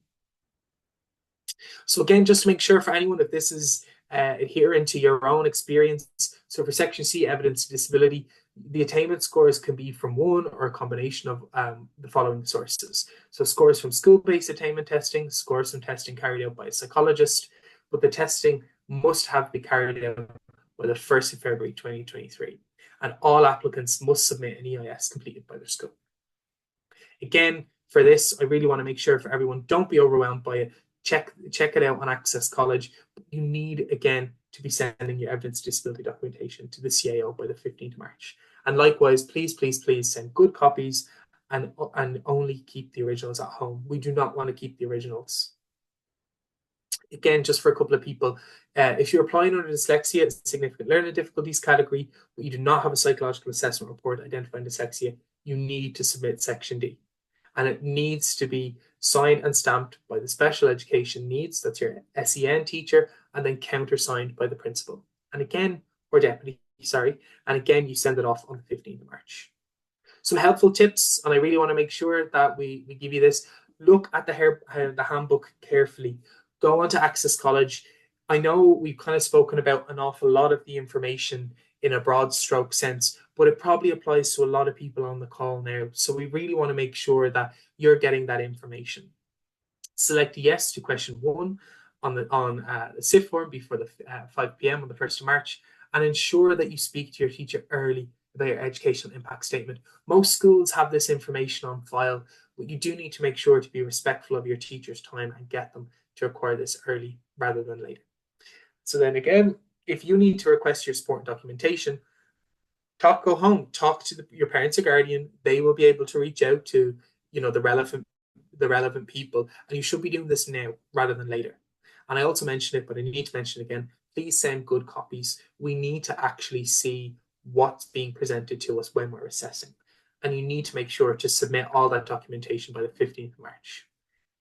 [SPEAKER 2] So again, just to make sure for anyone, if this is adherent to your own experience, so for Section C, evidence of disability, the attainment scores can be from one or a combination of the following sources. So scores from school-based attainment testing, scores from testing carried out by a psychologist, but the testing must have been carried out by the 1st of February 2023. And all applicants must submit an EIS completed by their school. Again, for this, I really want to make sure for everyone, don't be overwhelmed by it. Check it out on Access College. You need, again, to be sending your evidence disability documentation to the CAO by the 15th of March. And likewise, please, please, please send good copies and only keep the originals at home. We do not want to keep the originals. Again, just for a couple of people, if you're applying under dyslexia, significant learning difficulties category, but you do not have a psychological assessment report identifying dyslexia, you need to submit Section D. And it needs to be signed and stamped by the special education needs, that's your SEN teacher, and then countersigned by the principal. And again, or deputy, sorry. And again, you send it off on the 15th of March. Some helpful tips, and I really want to make sure that we give you this. Look at the handbook carefully. Go on to Access College. I know we've kind of spoken about an awful lot of the information in a broad stroke sense, but it probably applies to a lot of people on the call now. So we really want to make sure that you're getting that information. Select yes to question 1 on the SIF form before the 5 p.m. on the 1st of March, and ensure that you speak to your teacher early about your educational impact statement. Most schools have this information on file, but you do need to make sure to be respectful of your teacher's time and get them to acquire this early rather than later. So then again, if you need to request your support and documentation, go home, talk to your parents or guardian. They will be able to reach out to, the relevant people, and you should be doing this now rather than later. And I also mentioned it, but I need to mention it again. Please send good copies. We need to actually see what's being presented to us when we're assessing. And you need to make sure to submit all that documentation by the 15th of March.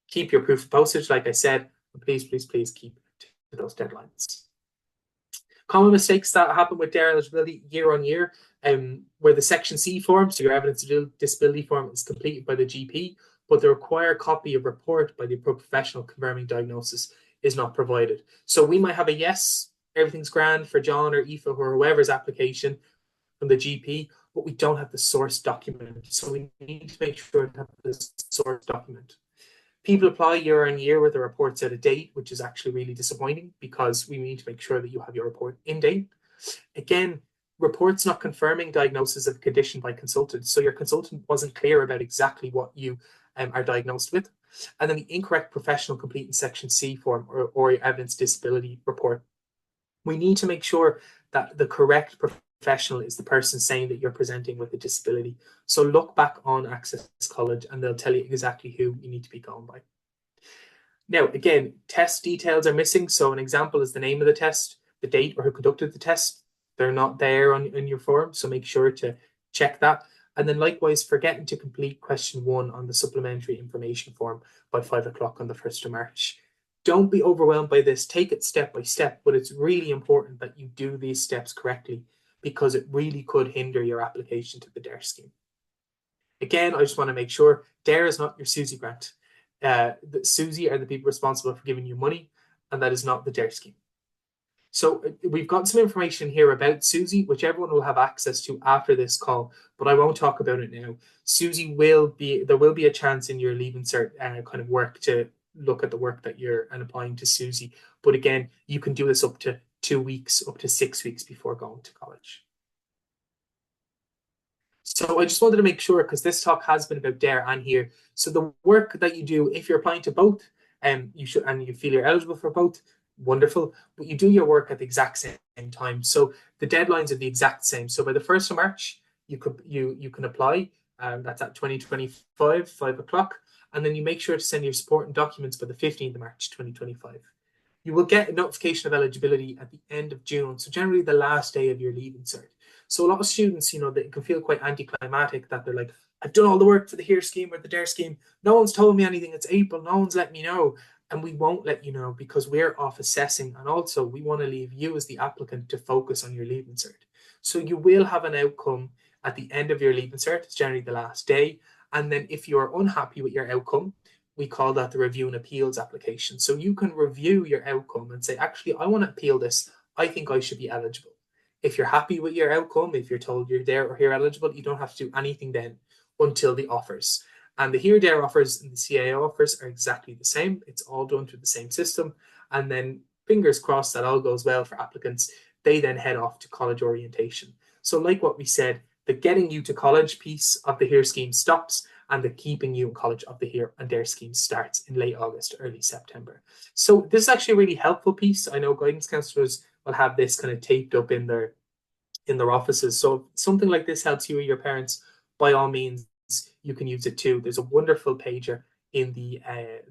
[SPEAKER 2] Keep your proof of postage, like I said, and please, please, please keep to those deadlines. Common mistakes that happen with DARE eligibility year on year, where the Section C form, so your evidence of disability form, is completed by the GP, but the required copy of report by the professional confirming diagnosis is not provided. So we might have a yes, everything's grand for John or Aoife or whoever's application from the GP, but we don't have the source document. So we need to make sure to have the source document. People apply year on year with the reports out of date, which is actually really disappointing because we need to make sure that you have your report in date. Again, reports not confirming diagnosis of condition by consultant. So your consultant wasn't clear about exactly what you are diagnosed with. And then the incorrect professional complete in Section C form or your evidence disability report. We need to make sure that the correct professional is the person saying that you're presenting with a disability. So look back on Access College and they'll tell you exactly who you need to be going by. Now, again, test details are missing. So an example is the name of the test, the date or who conducted the test. They're not there on your form, so make sure to check that. And then likewise, forgetting to complete question 1 on the supplementary information form by 5 o'clock on the 1st of March. Don't be overwhelmed by this. Take it step by step, but it's really important that you do these steps correctly because it really could hinder your application to the DARE scheme. Again, I just want to make sure DARE is not your SUSI grant. The SUSI are the people responsible for giving you money, and that is not the DARE scheme. So we've got some information here about SUSI, which everyone will have access to after this call, but I won't talk about it now. SUSI there will be a chance in your Leaving Cert kind of work to look at the work that you're applying to SUSI. But again, you can do this up to 2 weeks, up to 6 weeks before going to college. So I just wanted to make sure, because this talk has been about DARE and here. So the work that you do, if you're applying to both, you feel you're eligible for both, wonderful, but you do your work at the exact same same time. So the deadlines are the exact same. So by the 1st of March, you can apply. That's at 2025, 5 o'clock. And then you make sure to send your supporting documents by the 15th of March, 2025. You will get a notification of eligibility at the end of June, so generally the last day of your leaving cert. So a lot of students, they can feel quite anticlimactic that they're like, I've done all the work for the HERE scheme or the DARE scheme. No one's told me anything. It's April. No one's let me know. And we won't let you know because we're off assessing. And also we want to leave you as the applicant to focus on your leaving cert. So you will have an outcome at the end of your leaving cert. It's generally the last day. And then if you're unhappy with your outcome, we call that the review and appeals application. So you can review your outcome and say, actually, I want to appeal this. I think I should be eligible. If you're happy with your outcome, if you're told you're there or here eligible, you don't have to do anything then until the offers. And the here, there offers and the CAO offers are exactly the same. It's all done through the same system. And then fingers crossed that all goes well for applicants. They then head off to college orientation. So like what we said, the getting you to college piece of the HERE scheme stops and the keeping you in college of the HERE and DARE scheme starts in late August, early September. So this is actually a really helpful piece. I know guidance counsellors will have this kind of taped up in their offices. So if something like this helps you or your parents, by all means, you can use it too. There's a wonderful pager in the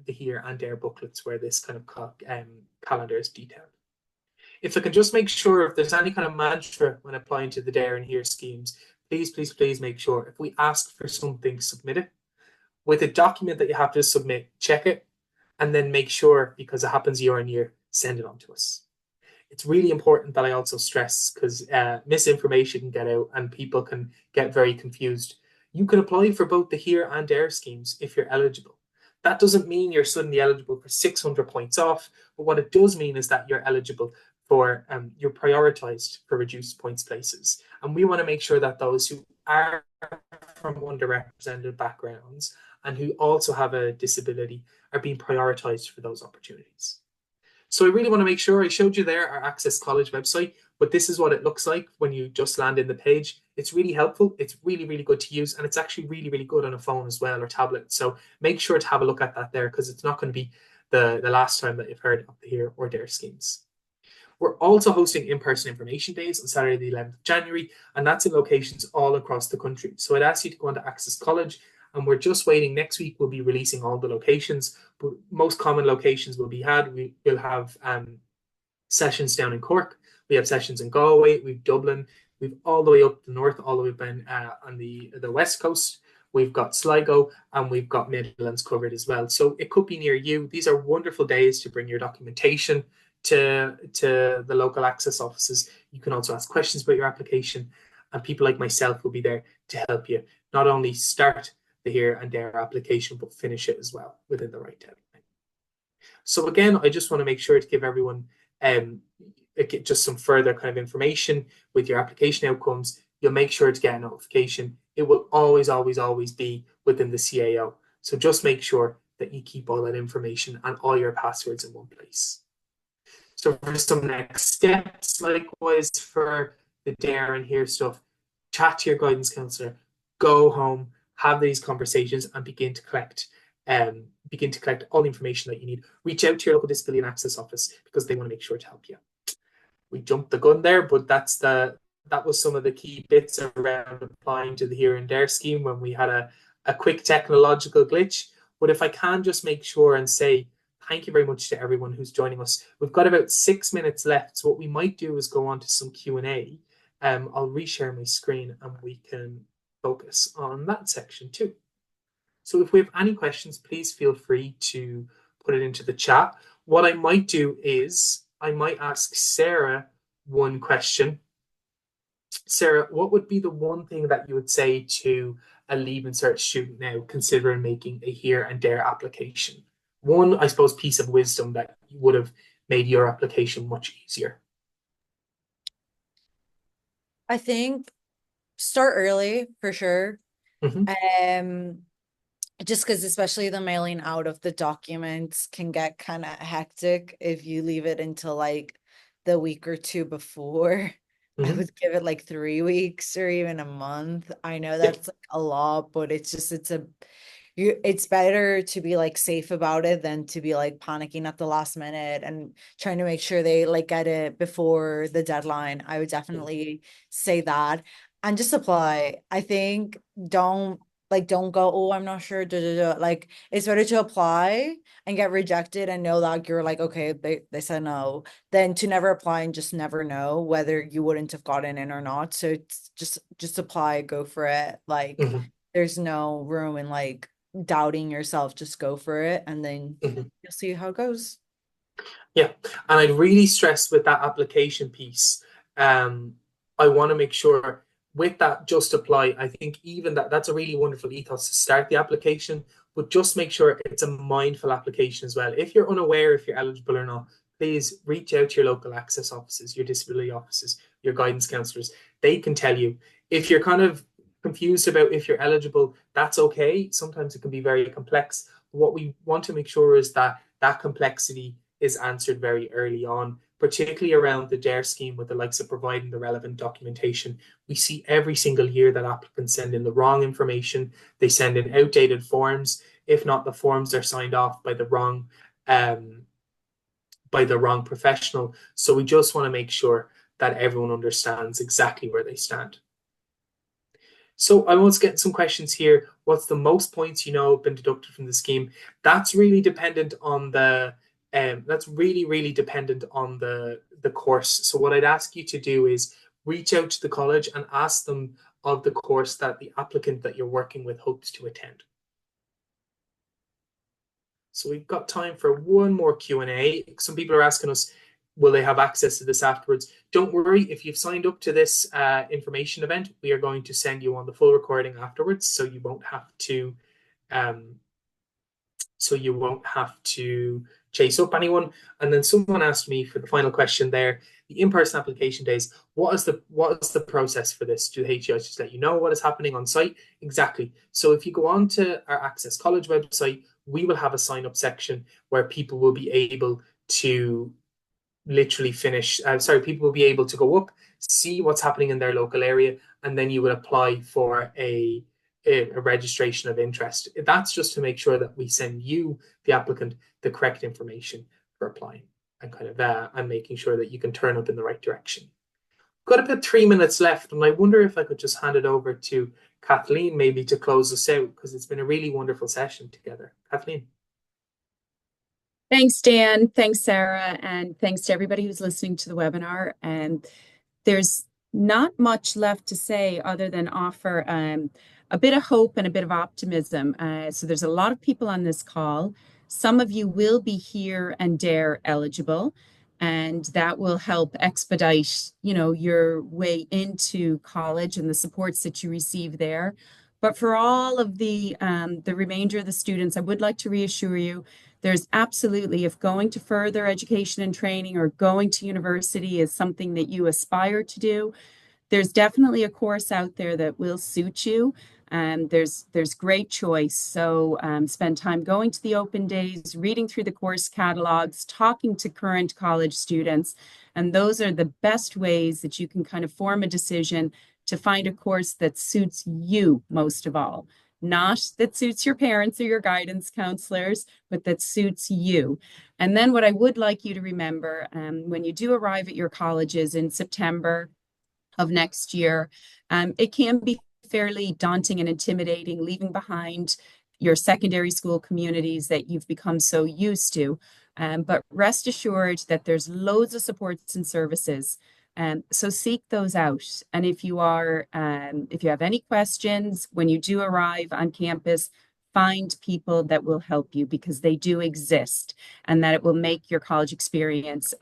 [SPEAKER 2] HERE and DARE booklets where this kind of calendar is detailed. If I can just make sure if there's any kind of mantra when applying to the DARE and HERE schemes, please make sure if we ask for something, submit it. With a document that you have to submit, check it, and then make sure, because it happens year on year, send it on to us. It's really important that I also stress because misinformation can get out and people can get very confused. You can apply for both the HERE and DARE schemes if you're eligible. That doesn't mean you're suddenly eligible for 600 points off, but what it does mean is that you're eligible for, you're prioritized for reduced points places. And we want to make sure that those who are from underrepresented backgrounds and who also have a disability are being prioritized for those opportunities. So I really want to make sure I showed you there our Access College website, but this is what it looks like when you just land in the page. It's really helpful. It's really good to use, and it's actually really good on a phone as well or tablet. So make sure to have a look at that there because it's not going to be the last time that you've heard of the HERE or DARE schemes. We're also hosting in-person information days on Saturday, the 11th of January, and that's in locations all across the country. So I'd ask you to go onto Access College, and we're just waiting. Next week, we'll be releasing all the locations, but most common locations will be had. We will have sessions down in Cork. We have sessions in Galway. We've Dublin. We've all the way up the north, all the way been on the west coast. We've got Sligo and we've got Midlands covered as well. So it could be near you. These are wonderful days to bring your documentation to the local access offices. You can also ask questions about your application, and people like myself will be there to help you not only start the HERE and DARE application, but finish it as well within the right deadline. So again, I just want to make sure to give everyone just some further kind of information with your application outcomes. You'll make sure to get a notification. It will always be within the CAO. So just make sure that you keep all that information and all your passwords in one place. So for some next steps, likewise for the DARE and HERE stuff, chat to your guidance counsellor, go home, have these conversations and begin to collect all the information that you need. Reach out to your local disability and access office because they want to make sure to help you. We jumped the gun there, but that was some of the key bits around applying to the HERE and DARE scheme when we had a quick technological glitch. But if I can just make sure and say thank you very much to everyone who's joining us. We've got about 6 minutes left, so what we might do is go on to some Q&A. I'll reshare my screen and we can focus on that section too. So if we have any questions, please feel free to put it into the chat. What I might do is I might ask Sarah one question. Sarah, what would be the one thing that you would say to a Leaving Cert student now considering making a HERE and DARE application? One, I suppose, piece of wisdom that would have made your application much easier.
[SPEAKER 3] I think start early for sure. Just because especially the mailing out of the documents can get kind of hectic if you leave it until like the week or two before. I would give it like 3 weeks or even a month. I know that's like a lot, but it's it's better to be like safe about it than to be like panicking at the last minute and trying to make sure they like get it before the deadline. I would definitely say that. And just apply. I think don't go, oh, I'm not sure. Like it's better to apply and get rejected and know that you're like, okay, they said no, than to never apply and just never know whether you wouldn't have gotten in or not. So it's just apply, go for it. Like
[SPEAKER 2] Mhm,
[SPEAKER 3] there's no room in like doubting yourself. Just go for it and then
[SPEAKER 2] mhm.
[SPEAKER 3] you'll see how it goes.
[SPEAKER 2] Yeah, and I'd really stress with that application piece. Um, I want to make sure with that just apply. I think even that's a really wonderful ethos to start the application, but just make sure it's a mindful application as well. If you're unaware if you're eligible or not, please reach out to your local access offices, your disability offices, your guidance counselors. They can tell you. If you're kind of confused about if you're eligible, that's okay. Sometimes it can be very complex. What we want to make sure is that that complexity is answered very early on, particularly around the DARE scheme with the likes of providing the relevant documentation. We see every single year that applicants send in the wrong information. They send in outdated forms. If not, the forms are signed off um, by the wrong professional. So we just want to make sure that everyone understands exactly where they stand. So I was getting some questions here. What's the most points you know have been deducted from the scheme? That's really dependent on that's really dependent on the course. So what I'd ask you to do is reach out to the college and ask them of the course that the applicant that you're working with hopes to attend. So we've got time for one more Q&A. Some people are asking us, will they have access to this afterwards? Don't worry, if you've signed up to this information event, we are going to send you on the full recording afterwards, so you won't have to um, chase up anyone. And then someone asked me for the final question there, the in-person application days, what is the process for this? Do the HEIs just let you know what is happening on site? Exactly. So if you go on to our Access College website, we will have a sign-up section where people will be able to literally people will be able to go up, see what's happening in their local area, and then you will apply for a registration of interest. That's just to make sure that we send you, the applicant, the correct information for applying and kind of and making sure that you can turn up in the right direction. Got about 3 minutes left, and I wonder if I could just hand it over to Kathleen maybe to close us out, because it's been a really wonderful session together. Kathleen.
[SPEAKER 1] Thanks, Dan. Thanks, Sarah. And thanks to everybody who's listening to the webinar. And there's not much left to say other than offer a bit of hope and a bit of optimism. So there's a lot of people on this call. Some of you will be here and DARE eligible, and that will help expedite, your way into college and the supports that you receive there. But for all of the remainder of the students, I would like to reassure you, there's absolutely, if going to further education and training or going to university is something that you aspire to do, there's definitely a course out there that will suit you. There's great choice. So spend time going to the open days, reading through the course catalogs, talking to current college students. And those are the best ways that you can kind of form a decision to find a course that suits you most of all. Not that suits your parents or your guidance counselors, but that suits you. And then what I would like you to remember when you do arrive at your colleges in September of next year, it can be fairly daunting and intimidating leaving behind your secondary school communities that you've become so used to. But rest assured that there's loads of supports and services. So seek those out. And if you have any questions when you do arrive on campus, find people that will help you, because they do exist, and that it will make your college experience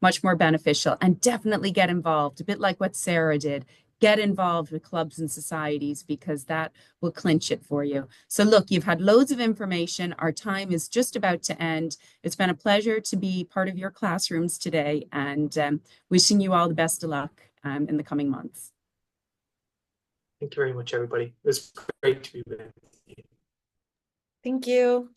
[SPEAKER 1] much more beneficial. And definitely get involved, a bit like what Sarah did. Get involved with clubs and societies, because that will clinch it for you. So look, you've had loads of information. Our time is just about to end. It's been a pleasure to be part of your classrooms today, and wishing you all the best of luck in the coming months.
[SPEAKER 2] Thank you very much, everybody. It was great to be with you.
[SPEAKER 3] Thank you.